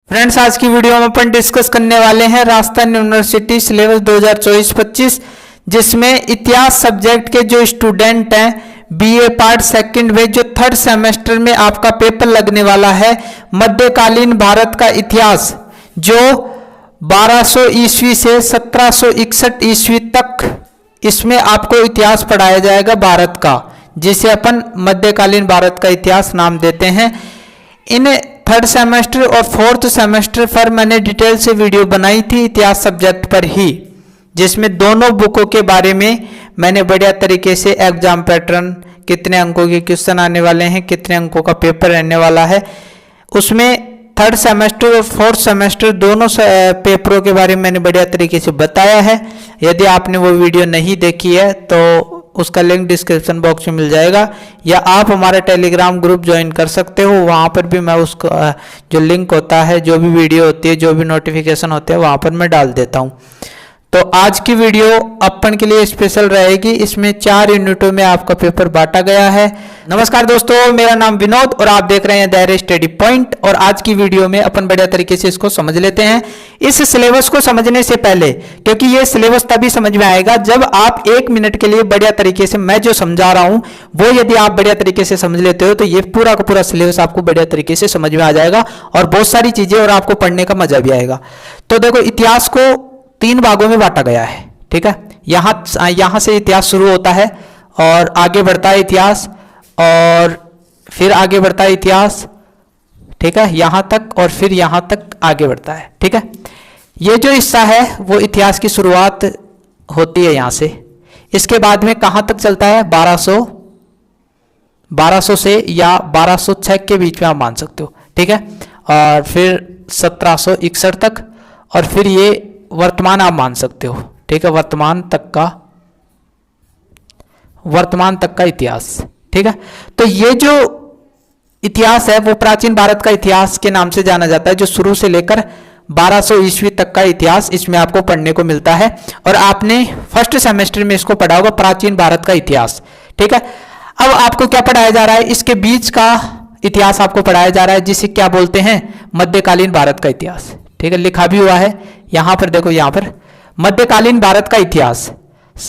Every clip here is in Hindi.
फ्रेंड्स, आज की वीडियो में अपन डिस्कस करने वाले हैं राजस्थान यूनिवर्सिटी सिलेबस 2024-25, जिसमें इतिहास सब्जेक्ट के जो स्टूडेंट हैं बीए पार्ट सेकंड में जो थर्ड सेमेस्टर में आपका पेपर लगने वाला है मध्यकालीन भारत का इतिहास, जो 1200 ईस्वी से 1761 ईस्वी तक इसमें आपको इतिहास पढ़ाया जाएगा भारत का, जिसे अपन मध्यकालीन भारत का इतिहास नाम देते हैं। इन थर्ड सेमेस्टर और फोर्थ सेमेस्टर पर मैंने डिटेल से वीडियो बनाई थी इतिहास सब्जेक्ट पर ही, जिसमें दोनों बुकों के बारे में मैंने बढ़िया तरीके से एग्जाम पैटर्न, कितने अंकों के क्वेश्चन आने वाले हैं, कितने अंकों का पेपर रहने वाला है, उसमें थर्ड सेमेस्टर और फोर्थ सेमेस्टर दोनों पेपरों के बारे में मैंने बढ़िया तरीके से बताया है। यदि आपने वो वीडियो नहीं देखी है तो उसका लिंक डिस्क्रिप्शन बॉक्स में मिल जाएगा, या आप हमारा टेलीग्राम ग्रुप ज्वाइन कर सकते हो। वहाँ पर भी मैं उसका जो लिंक होता है, जो भी वीडियो होती है, जो भी नोटिफिकेशन होते हैं, वहाँ पर मैं डाल देता हूँ। तो आज की वीडियो अपन के लिए स्पेशल रहेगी। इसमें 4 यूनिटों में आपका पेपर बांटा गया है। नमस्कार दोस्तों, मेरा नाम विनोद और आप देख रहे हैं दायरे स्टडी पॉइंट। और आज की वीडियो में अपन बढ़िया तरीके से इसको समझ लेते हैं। इस सिलेबस को समझने से पहले, क्योंकि ये सिलेबस तभी समझ में आएगा जब आप 1 मिनट के लिए बढ़िया तरीके से मैं जो समझा रहा हूं वो यदि आप बढ़िया तरीके से समझ लेते हो तो ये पूरा का पूरा सिलेबस आपको बढ़िया तरीके से समझ में आ जाएगा और बहुत सारी चीजें और आपको पढ़ने का मजा भी आएगा। तो देखो, इतिहास को 3 भागों में बांटा गया है, ठीक है। यहां से इतिहास शुरू होता है और आगे बढ़ता है इतिहास, और फिर आगे बढ़ता है इतिहास, ठीक है, यहां तक, और फिर यहां तक आगे बढ़ता है, ठीक है। ये जो हिस्सा है वो इतिहास की शुरुआत होती है यहां से। इसके बाद में कहां तक चलता है? 1200 से या 1206 के बीच में आप मान सकते हो, ठीक है। और फिर 1761 तक, और फिर ये वर्तमान आप मान सकते हो, ठीक है, वर्तमान तक का इतिहास, ठीक है। तो ये जो इतिहास है वो प्राचीन भारत का इतिहास के नाम से जाना जाता है, जो शुरू से लेकर 1200 ईस्वी तक का इतिहास इसमें आपको पढ़ने को मिलता है। और आपने फर्स्ट सेमेस्टर में इसको पढ़ा होगा, प्राचीन भारत का इतिहास, ठीक है। अब आपको क्या पढ़ाया जा रहा है? इसके बीच का इतिहास आपको पढ़ाया जा रहा है, जिसे क्या बोलते हैं? मध्यकालीन भारत का इतिहास, ठीक है। लिखा भी हुआ है यहां पर, देखो यहां पर मध्यकालीन भारत का इतिहास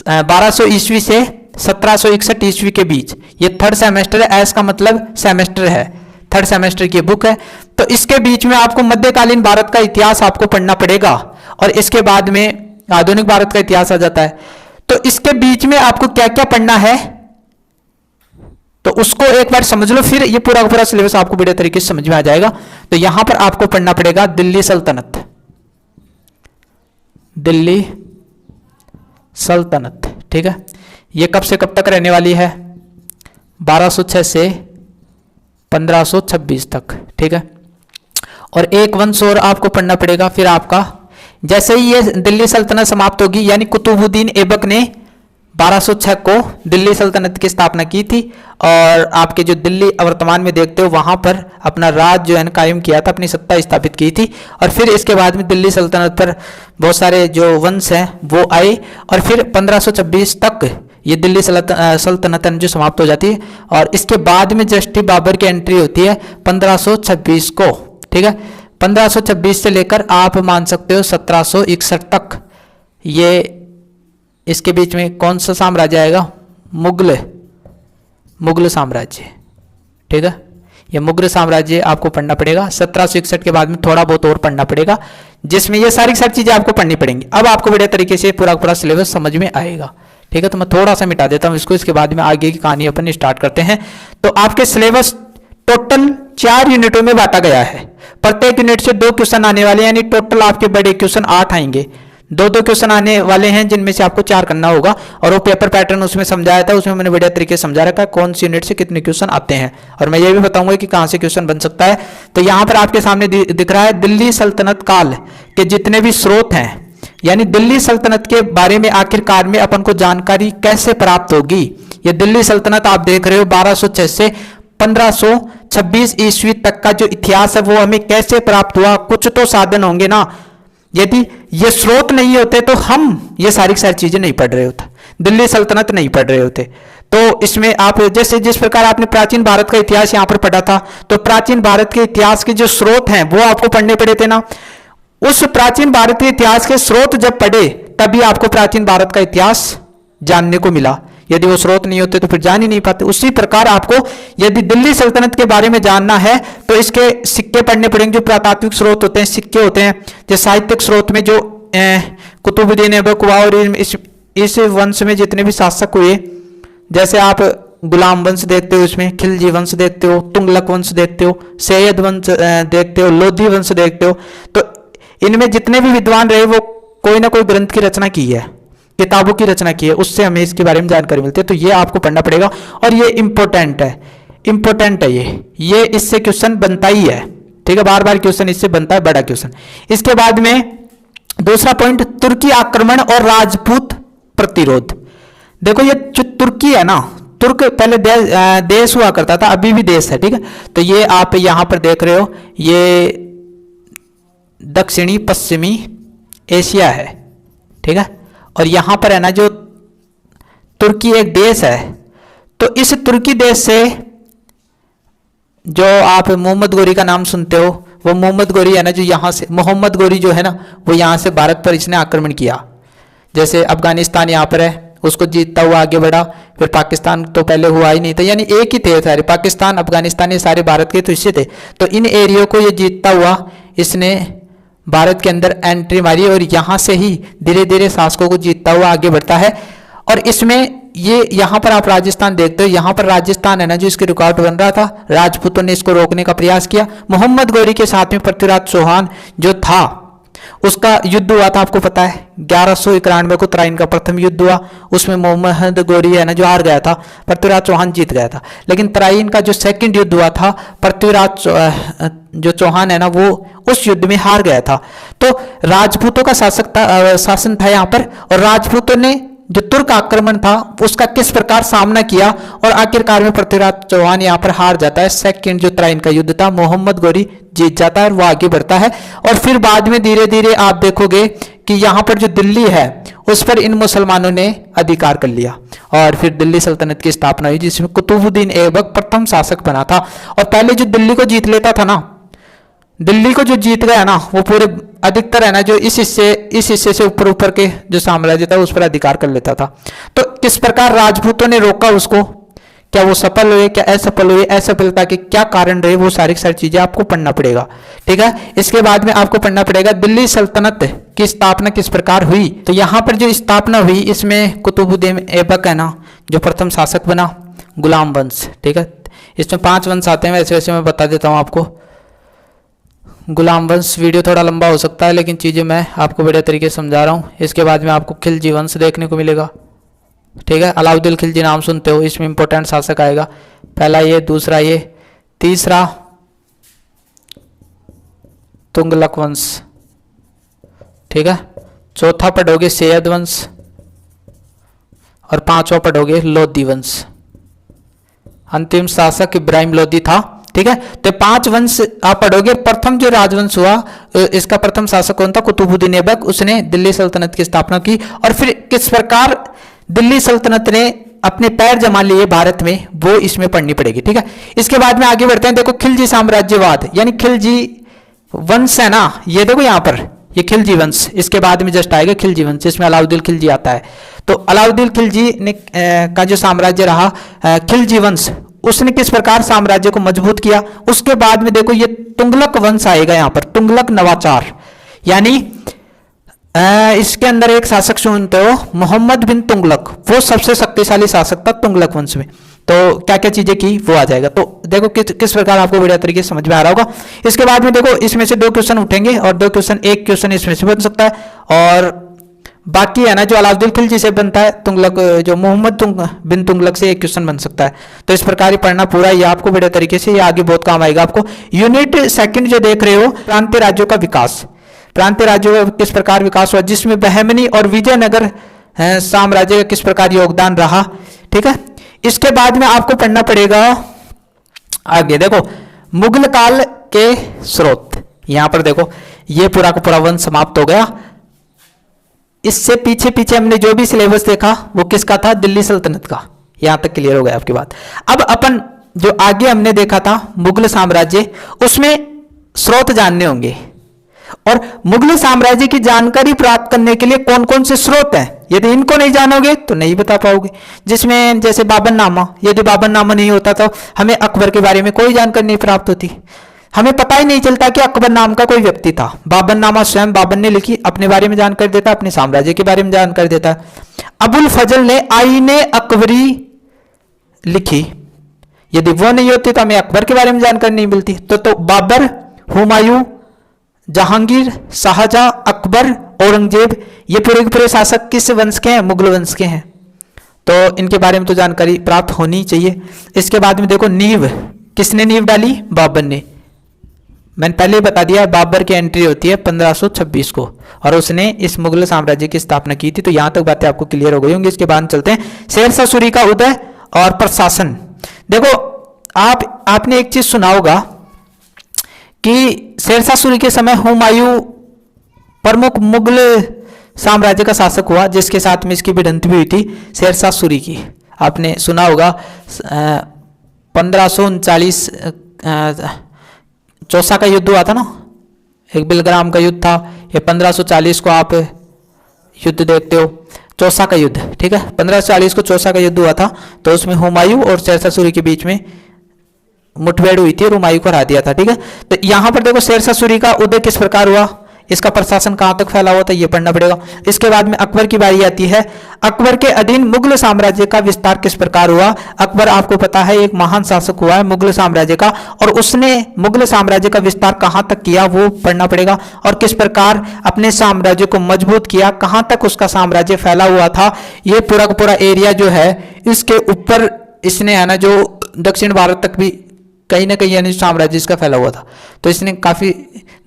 1200 ईस्वी से 1761 ईस्वी के बीच। ये थर्ड सेमेस्टर है, एस का मतलब सेमेस्टर है, थर्ड सेमेस्टर की बुक है। तो इसके बीच में आपको मध्यकालीन भारत का इतिहास आपको पढ़ना पड़ेगा, और इसके बाद में आधुनिक भारत का इतिहास आ जाता है। तो इसके बीच में आपको क्या क्या पढ़ना है तो उसको एक बार समझ लो, फिर ये पूरा का पूरा सिलेबस आपको बढ़िया तरीके से समझ में आ जाएगा। तो यहां पर आपको पढ़ना पड़ेगा दिल्ली सल्तनत, ठीक है। ये कब से कब तक रहने वाली है? 1206 से 1526 तक, ठीक है। और एक वंश और आपको पढ़ना पड़ेगा। फिर आपका जैसे ही ये दिल्ली सल्तनत समाप्त होगी, यानी कुतुबुद्दीन ऐबक ने 1206 को दिल्ली सल्तनत की स्थापना की थी, और आपके जो दिल्ली वर्तमान में देखते हो वहां पर अपना राज जो है कायम किया था, अपनी सत्ता स्थापित की थी। और फिर इसके बाद में दिल्ली सल्तनत पर बहुत सारे जो वंश हैं वो आए, और फिर 1526 तक ये दिल्ली सल्तनत जो समाप्त हो जाती है। और इसके बाद में जस्टिस बाबर की एंट्री होती है 1526 को, ठीक है। 1526 से लेकर आप मान सकते हो 1761 तक, ये इसके बीच में कौन सा साम्राज्य आएगा? मुगल साम्राज्य, ठीक है। ये मुगल साम्राज्य आपको पढ़ना पड़ेगा। 1761 के बाद में थोड़ा बहुत और पढ़ना पड़ेगा, जिसमें ये सारी चीजें आपको पढ़नी पड़ेंगी। अब आपको बढ़िया तरीके से पूरा सिलेबस समझ में आएगा, ठीक है। तो मैं थोड़ा सा मिटा देता हूं इसको, इसके बाद में आगे की कहानी अपन स्टार्ट करते हैं। तो आपके सिलेबस टोटल 4 यूनिटों में बांटा गया है। प्रत्येक यूनिट से 2 क्वेश्चन आने वाले, यानी टोटल आपके बड़े क्वेश्चन 8 आएंगे। 2 क्वेश्चन आने वाले हैं, जिनमें से आपको 4 करना होगा। और वो पेपर पैटर्न उसमें समझाया था, उसमें मैंने बढ़िया तरीके से समझा रखा है कौन सी यूनिट से कितने क्वेश्चन आते हैं, और मैं ये भी बताऊंगा कि कहां से क्वेश्चन बन सकता है। तो यहां पर आपके सामने दिख रहा है दिल्ली सल्तनत काल के जितने भी स्रोत हैं, यानी दिल्ली सल्तनत के बारे में आखिरकार में अपन को जानकारी कैसे प्राप्त होगी। ये दिल्ली सल्तनत आप देख रहे हो 1206 से 1526 ईस्वी तक का जो इतिहास है वो हमें कैसे प्राप्त हुआ? कुछ तो साधन होंगे ना। यदि ये स्रोत नहीं होते तो हम ये सारी चीजें नहीं पढ़ रहे होते, दिल्ली सल्तनत नहीं पढ़ रहे होते। तो इसमें आप जैसे जिस प्रकार आपने प्राचीन भारत का इतिहास यहां पर पढ़ा था, तो प्राचीन भारत के इतिहास के जो स्रोत हैं वो आपको पढ़ने पड़े थे ना। उस प्राचीन भारत के इतिहास के स्रोत जब पढ़े तभी आपको प्राचीन भारत का इतिहास जानने को मिला। यदि वो स्रोत नहीं होते तो फिर जान ही नहीं पाते। उसी प्रकार आपको यदि दिल्ली सल्तनत के बारे में जानना है तो इसके सिक्के पढ़ने पड़ेंगे, जो पुरातात्विक स्रोत होते हैं, सिक्के होते हैं। जैसे साहित्यिक स्रोत में जो कुतुबुद्दीन ऐबक हुआ और इस वंश में जितने भी शासक हुए, जैसे आप गुलाम वंश देखते हो, इसमें खिलजी वंश देखते हो, तुगलक वंश देखते हो, सैयद वंश देखते हो, लोधी वंश देखते हो, तो इनमें जितने भी विद्वान रहे वो कोई ना कोई ग्रंथ की रचना की है, किताबों की रचना की है, उससे हमें इसके बारे में जानकारी मिलती है। तो ये आपको पढ़ना पड़ेगा और ये इंपॉर्टेंट है, इंपॉर्टेंट है ये इससे क्वेश्चन बनता ही है, ठीक है, बार बार क्वेश्चन इससे बनता है, बड़ा क्वेश्चन। इसके बाद में दूसरा पॉइंट, तुर्की आक्रमण और राजपूत प्रतिरोध। देखो ये जो तुर्की है ना, तुर्क पहले देश हुआ करता था, अभी भी देश है, ठीक है। तो ये आप यहां पर देख रहे हो, ये दक्षिणी पश्चिमी एशिया है, ठीक है। और यहां पर है ना जो तुर्की एक देश है, तो इस तुर्की देश से जो आप मोहम्मद गोरी का नाम सुनते हो, वो मोहम्मद गोरी है ना, जो यहां से मोहम्मद गोरी जो है ना, वो यहां से भारत पर इसने आक्रमण किया। जैसे अफगानिस्तान यहां पर है, उसको जीतता हुआ आगे बढ़ा, फिर पाकिस्तान तो पहले हुआ ही नहीं था, यानी एक ही थे सारे, पाकिस्तान अफगानिस्तान ये सारे भारत के तो हिस्से थे। तो इन एरियो को ये जीतता हुआ इसने भारत के अंदर एंट्री मारी और यहां से ही धीरे धीरे शासकों को जीतता हुआ आगे बढ़ता है। और इसमें ये यहां पर आप राजस्थान देखते हो, यहां पर राजस्थान है ना जो इसके रुकावट बन रहा था, राजपूतों ने इसको रोकने का प्रयास किया। मोहम्मद गोरी के साथ में पृथ्वीराज चौहान जो था, उसका युद्ध हुआ था, आपको पता है 1191 को तराइन का प्रथम युद्ध हुआ, उसमें मोहम्मद गोरी है ना जो हार गया था, पृथ्वीराज चौहान जीत गया था। लेकिन तराइन का जो सेकंड युद्ध हुआ था, पृथ्वीराज जो चौहान है ना वो उस युद्ध में हार गया था। तो राजपूतों का शासन था यहाँ पर, और राजपूतों ने जो तुर्क आक्रमण था उसका किस प्रकार सामना किया, और आखिरकार में पृथ्वीराज चौहान यहाँ पर हार जाता है। सेकंड जो तराइन का युद्ध था, मोहम्मद गोरी जीत जाता है और वो आगे बढ़ता है। और फिर बाद में धीरे धीरे आप देखोगे कि यहाँ पर जो दिल्ली है उस पर इन मुसलमानों ने अधिकार कर लिया, और फिर दिल्ली सल्तनत की स्थापना हुई, जिसमें कुतुबुद्दीन ऐबक प्रथम शासक बना था। और पहले जो दिल्ली को जीत लेता था ना, दिल्ली को जो जीत गया ना, वो पूरे अधिकतर है ना जो इस हिस्से से ऊपर ऊपर के जो साम्राज्य था उस पर अधिकार कर लेता था। तो किस प्रकार राजपूतों ने रोका उसको, क्या वो सफल हुए, क्या असफल हुए, असफलता के क्या कारण रहे, वो सारी चीजें आपको पढ़ना पड़ेगा, ठीक है। इसके बाद में आपको पढ़ना पड़ेगा दिल्ली सल्तनत की स्थापना किस प्रकार हुई। तो यहाँ पर जो स्थापना हुई, इसमें कुतुबुद्दीन ऐबक है ना जो प्रथम शासक बना, गुलाम वंश, ठीक है। इसमें 5 वंश आते हैं, वैसे वैसे मैं बता देता हूँ आपको। गुलाम वंश वीडियो थोड़ा लंबा हो सकता है, लेकिन चीज़ें मैं आपको बढ़िया तरीके से समझा रहा हूँ। इसके बाद में आपको खिलजी वंश देखने को मिलेगा, ठीक है। अलाउद्दीन खिलजी नाम सुनते हो, इसमें इंपॉर्टेंट शासक आएगा। पहला ये, दूसरा ये, तीसरा तुगलक वंश, ठीक है। चौथा पढ़ोगे सैयद वंश, और 5वां पढ़ोगे लोधी वंश। अंतिम शासक इब्राहिम लोधी था, ठीक है। तो 5 वंश आप पढ़ोगे। प्रथम जो राजवंश हुआ, इसका प्रथम शासक कौन था? कुतुबुद्दीन ऐबक। उसने दिल्ली सल्तनत की स्थापना की, और फिर किस प्रकार दिल्ली सल्तनत ने अपने पैर जमा लिए भारत में, वो इसमें पढ़नी पड़ेगी, ठीक है। इसके बाद में आगे बढ़ते हैं। देखो खिलजी साम्राज्यवाद, यानी खिलजी वंश है ना, ये देखो यहाँ पर ये खिलजी वंश, इसके बाद में जस्ट आएगा खिलजी वंश, इसमें अलाउद्दीन खिलजी आता है। तो अलाउद्दीन खिलजी ने का जो साम्राज्य रहा खिलजी वंश, उसने किस प्रकार साम्राज्य को मजबूत किया। उसके बाद में देखो ये तुगलक वंश आएगा यहाँ पर, तुगलक नवाचार, यानी इसके अंदर एक शासक सुनते हो मोहम्मद बिन तुगलक, वो सबसे शक्तिशाली शासक था तुगलक वंश में। तो क्या क्या चीजें की वो आ जाएगा। तो देखो किस प्रकार आपको बढ़िया तरीके से समझ में आ रहा होगा। इसके बाद में देखो इसमें से 2 क्वेश्चन उठेंगे, और 2 क्वेश्चन, एक क्वेश्चन इसमें से बन सकता है, और बाकी है ना जो अलाउद्दीन खिलजी से बनता है, तुगलक जो मोहम्मद बिन तुगलक से एक क्वेश्चन बन सकता है। तो इस प्रकार ही पढ़ना पूरा, ये आपको बढ़िया तरीके से, ये आगे बहुत काम आएगा आपको। यूनिट सेकंड जो देख रहे हो, प्रांतीय राज्यों का विकास, प्रांतीय राज्यों का किस प्रकार विकास हुआ, जिसमें बहमनी और विजयनगर साम्राज्य का किस प्रकार योगदान रहा, ठीक है। इसके बाद में आपको पढ़ना पड़ेगा आगे, देखो मुगल काल के स्रोत। यहां पर देखो ये पूरा का पूरा वंश समाप्त हो गया। इससे पीछे पीछे हमने जो भी सिलेबस देखा वो किसका था? दिल्ली सल्तनत का। यहां तक क्लियर हो गया आपकी बात। अब अपन जो आगे हमने देखा था मुगल साम्राज्य, उसमें स्रोत जानने होंगे, और मुगल साम्राज्य की जानकारी प्राप्त करने के लिए कौन कौन से स्रोत हैं, यदि इनको नहीं जानोगे तो नहीं बता पाओगे। जिसमें जैसे बाबरनामा, यदि बाबरनामा नहीं होता तो हमें अकबर के बारे में कोई जानकारी नहीं प्राप्त होती, हमें पता ही नहीं चलता कि अकबर नाम का कोई व्यक्ति था। बाबरनामा स्वयं बाबर ने लिखी, अपने बारे में जानकारी देता, अपने साम्राज्य के बारे में जानकारी देता। अबुल फजल ने आईने अकबरी लिखी, यदि वो नहीं होती तो हमें अकबर के बारे में जानकारी नहीं मिलती। तो बाबर, हुमायूं, जहांगीर, शाहजहां, अकबर, औरंगजेब, ये पूरे के पूरे शासक किस वंश के हैं? मुगल वंश के हैं। तो इनके बारे में तो जानकारी प्राप्त होनी चाहिए। इसके बाद में देखो नींव, किसने नींव डाली? बाबर ने। मैंने पहले ही बता दिया, बाबर की एंट्री होती है 1526 को, और उसने इस मुगल साम्राज्य की स्थापना की थी। तो यहां तक बातें आपको क्लियर हो गई होंगी। इसके बाद चलते हैं शेरशाह सूरी का उदय और प्रशासन। देखो आपने एक चीज सुना होगा कि शेरशाह सूरी के समय हुमायूं प्रमुख मुगल साम्राज्य का शासक हुआ, जिसके साथ में इसकी भिड़ंत भी हुई थी शेरशाह सूरी की। आपने सुना होगा 1539 चौसा का युद्ध हुआ था ना, एक बिलग्राम का युद्ध था। ये 1540 को आप युद्ध देखते हो, चौसा का युद्ध, ठीक है। 1540 को चौसा का युद्ध हुआ था, तो उसमें हुमायूं और शेरशाह सूरी के बीच में मुठभेड़ हुई थी और हुमायूं को हरा दिया था, ठीक है। तो यहां पर देखो शेरशाह सूरी का उदय किस प्रकार हुआ, इसका प्रशासन कहां तक फैला हुआ था, ये पढ़ना पड़ेगा। इसके बाद में अकबर की बारी आती है। अकबर के अधीन मुगल साम्राज्य का विस्तार किस प्रकार हुआ। अकबर आपको पता है एक महान शासक हुआ है मुगल साम्राज्य का, और उसने मुगल साम्राज्य का विस्तार कहां तक किया वो पढ़ना पड़ेगा, और किस प्रकार अपने साम्राज्य को मजबूत किया, कहां तक उसका साम्राज्य फैला हुआ था। ये पूरा का पूरा एरिया जो है इसके ऊपर इसने है ना जो दक्षिण भारत तक भी कहीं ना कहीं यानी साम्राज्य इसका फैला हुआ था। तो इसने काफी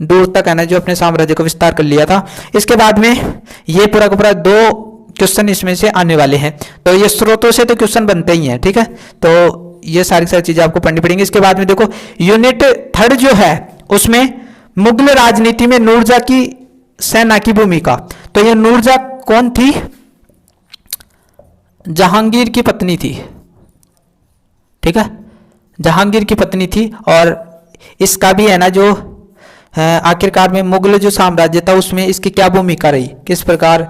दूर तक है ना जो अपने साम्राज्य का विस्तार कर लिया था। इसके बाद में ये पूरा का पूरा 2 क्वेश्चन इसमें से आने वाले हैं, तो ये स्रोतों से तो क्वेश्चन बनते ही हैं, ठीक है। तो ये सारी चीजें आपको पढ़नी पड़ेंगी। इसके बाद में देखो यूनिट 3 जो है उसमें मुगल राजनीति में नूरजहां की सेना की भूमिका। तो ये नूरजहां कौन थी? जहांगीर की पत्नी थी, ठीक है, जहांगीर की पत्नी थी। और इसका भी है ना जो आखिरकार में मुगल जो साम्राज्य था उसमें इसकी क्या भूमिका रही, किस प्रकार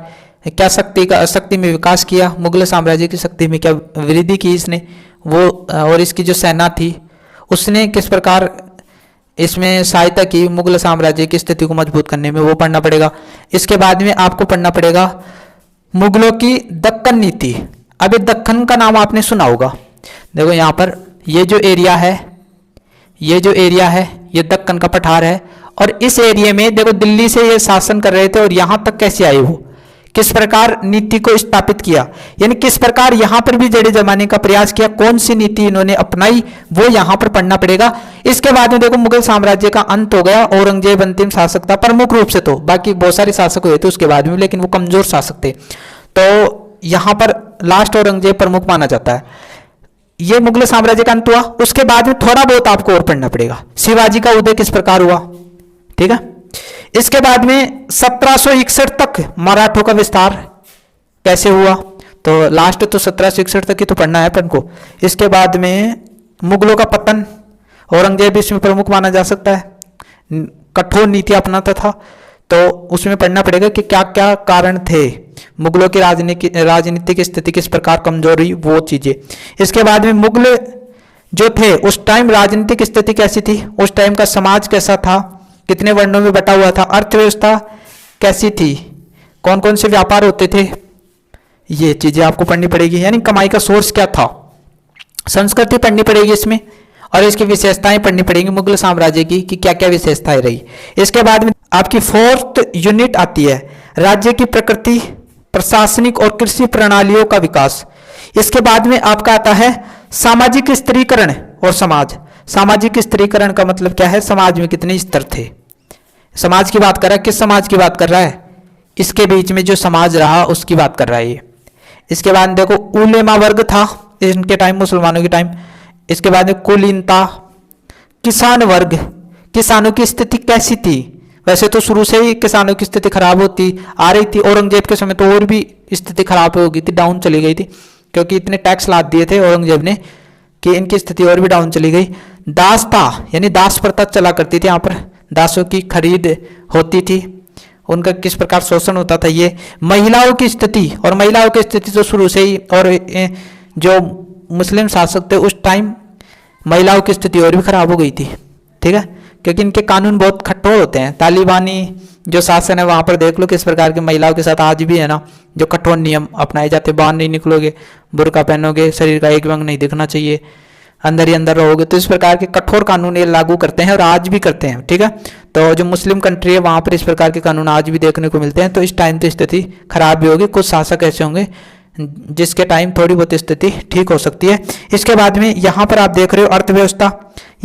क्या शक्ति में विकास किया, मुगल साम्राज्य की शक्ति में क्या वृद्धि की इसने, वो और इसकी जो सेना थी उसने किस प्रकार इसमें सहायता की मुगल साम्राज्य की स्थिति को मजबूत करने में, वो पढ़ना पड़ेगा। इसके बाद में आपको पढ़ना पड़ेगा मुगलों की दक्कन नीति। अब दक्कन का नाम आपने सुना होगा। देखो यहाँ पर ये जो एरिया है ये दक्कन का पठार है, और इस एरिया में देखो दिल्ली से ये शासन कर रहे थे, और यहां तक कैसे आए वो, किस प्रकार नीति को स्थापित किया, यानी किस प्रकार यहां पर भी जड़ें जमाने का प्रयास किया, कौन सी नीति इन्होंने अपनाई, वो यहां पर पढ़ना पड़ेगा। इसके बाद में देखो मुगल साम्राज्य का अंत हो गया, औरंगजेब अंतिम शासक था प्रमुख रूप से, तो बाकी बहुत सारे शासक हुए थे उसके बाद में, लेकिन वो कमजोर शासक थे। तो यहां पर लास्ट औरंगजेब प्रमुख माना जाता है। ये मुगल साम्राज्य का अंत हुआ। उसके बाद में थोड़ा बहुत आपको और पढ़ना पड़ेगा, शिवाजी का उदय किस प्रकार हुआ, ठीक है। इसके बाद में 1761 तक मराठों का विस्तार कैसे हुआ, तो लास्ट तो 1761 तक ही तो पढ़ना है अपन को। इसके बाद में मुगलों का पतन, औरंगजेब इसमें प्रमुख माना जा सकता है, कठोर नीति अपनाता था, तो उसमें पढ़ना पड़ेगा कि क्या क्या कारण थे, मुगलों की राजनीतिक स्थिति किस प्रकार कमजोर हुई, वो चीजें। इसके बाद में मुगल जो थे उस टाइम राजनीतिक स्थिति कैसी थी, उस टाइम का समाज कैसा था, कितने वर्णों में बटा हुआ था, अर्थव्यवस्था कैसी थी, कौन कौन से व्यापार होते थे, ये चीजें आपको पढ़नी पड़ेगी। यानी कमाई का सोर्स क्या था, संस्कृति पढ़नी पड़ेगी इसमें, और इसकी विशेषताएं पढ़नी पड़ेंगी मुगल साम्राज्य की कि क्या क्या विशेषताएं रही। इसके बाद में आपकी 4th यूनिट आती है राज्य की प्रकृति, प्रशासनिक और कृषि प्रणालियों का विकास। इसके बाद में आपका आता है सामाजिक स्त्रीकरण और समाज। सामाजिक स्त्रीकरण का मतलब क्या है, समाज में कितने स्तर थे, समाज की बात कर रहा है, किस समाज की बात कर रहा है, इसके बीच में जो समाज रहा उसकी बात कर रहा है ये। इसके बाद देखो उलेमा वर्ग था इनके टाइम, मुसलमानों के टाइम। इसके बाद में कुलीनता, किसान वर्ग, किसानों की स्थिति कैसी थी, वैसे तो शुरू से ही किसानों की स्थिति खराब होती आ रही थी, औरंगजेब के समय तो और भी स्थिति खराब हो गई थी, डाउन चली गई थी। क्योंकि इतने टैक्स लाद दिए थे औरंगजेब ने कि इनकी स्थिति और भी डाउन चली गई। दास था यानी दास प्रथा चला करती थी, यहाँ पर दासों की खरीद होती थी, उनका किस प्रकार शोषण होता था। ये महिलाओं की स्थिति, और महिलाओं की स्थिति तो शुरू से ही, और जो मुस्लिम शासक थे उस टाइम महिलाओं की स्थिति और भी खराब हो गई थी, ठीक है, क्योंकि इनके कानून बहुत कठोर होते हैं। तालिबानी जो शासन है वहाँ पर देख लो किस प्रकार की महिलाओं के साथ आज भी है ना, जो कठोर नियम अपनाए जाते, बाहर नहीं निकलोगे, बुर्का पहनोगे, शरीर का एक अंग नहीं दिखना चाहिए, अंदर ही अंदर रहोगे, तो इस प्रकार के कठोर कानून ये लागू करते हैं और आज भी करते हैं, ठीक है। तो जो मुस्लिम कंट्री है वहाँ पर इस प्रकार के कानून आज भी देखने को मिलते हैं। तो इस टाइम तो स्थिति खराब भी होगी, कुछ शासक ऐसे होंगे जिसके टाइम थोड़ी बहुत स्थिति ठीक हो सकती है। इसके बाद में यहाँ पर आप देख रहे हो अर्थव्यवस्था,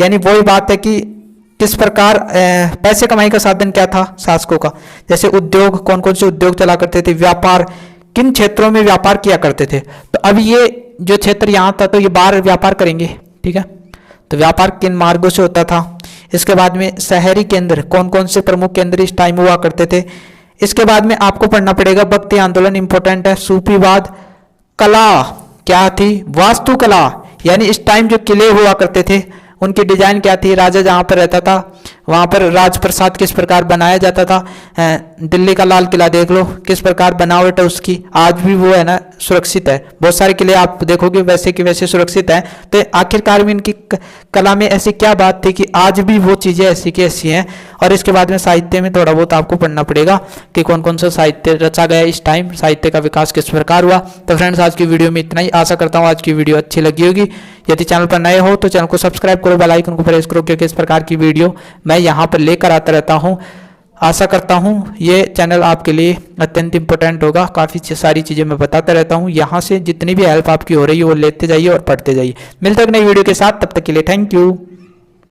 यानी वही बात है कि किस प्रकार पैसे कमाई का साधन क्या था शासकों का, जैसे उद्योग, कौन कौन से उद्योग चला करते थे, व्यापार, किन क्षेत्रों में व्यापार किया करते थे। तो अब ये जो क्षेत्र यहाँ था तो ये बाहर व्यापार करेंगे, ठीक है, तो व्यापार किन मार्गों से होता था। इसके बाद में शहरी केंद्र, कौन कौन से प्रमुख केंद्र इस टाइम हुआ करते थे। इसके बाद में आपको पढ़ना पड़ेगा भक्ति आंदोलन, इंपॉर्टेंट है। सूफीवाद, कला क्या थी, वास्तुकला, यानी इस टाइम जो किले हुआ करते थे उनकी डिजाइन क्या थी, राजा जहाँ पर रहता था वहाँ पर राजप्रसाद किस प्रकार बनाया जाता था। दिल्ली का लाल किला देख लो किस प्रकार बनावट है उसकी, आज भी वो है ना सुरक्षित है। बहुत सारे किले आप देखोगे वैसे कि वैसे सुरक्षित है। तो आखिरकार में इनकी कला में ऐसी क्या बात थी कि आज भी वो चीज़ें ऐसी की ऐसी हैं। और इसके बाद में साहित्य में थोड़ा बहुत आपको पढ़ना पड़ेगा कि कौन कौन सा साहित्य रचा गया इस टाइम, साहित्य का विकास किस प्रकार हुआ। तो फ्रेंड्स आज की वीडियो में इतना ही, आशा करता हूँ आज की वीडियो अच्छी लगी होगी। यदि चैनल पर नए हो तो चैनल को सब्सक्राइब करो, बेल आइकन को प्रेस करो, क्योंकि इस प्रकार की वीडियो मैं यहाँ पर लेकर आता रहता हूँ। आशा करता हूँ ये चैनल आपके लिए अत्यंत इंपॉर्टेंट होगा, काफ़ी सारी चीज़ें मैं बताता रहता हूँ। यहाँ से जितनी भी हेल्प आपकी हो रही है वो लेते जाइए और पढ़ते जाइए। मिलते हैं नई वीडियो के साथ, तब तक के लिए थैंक यू।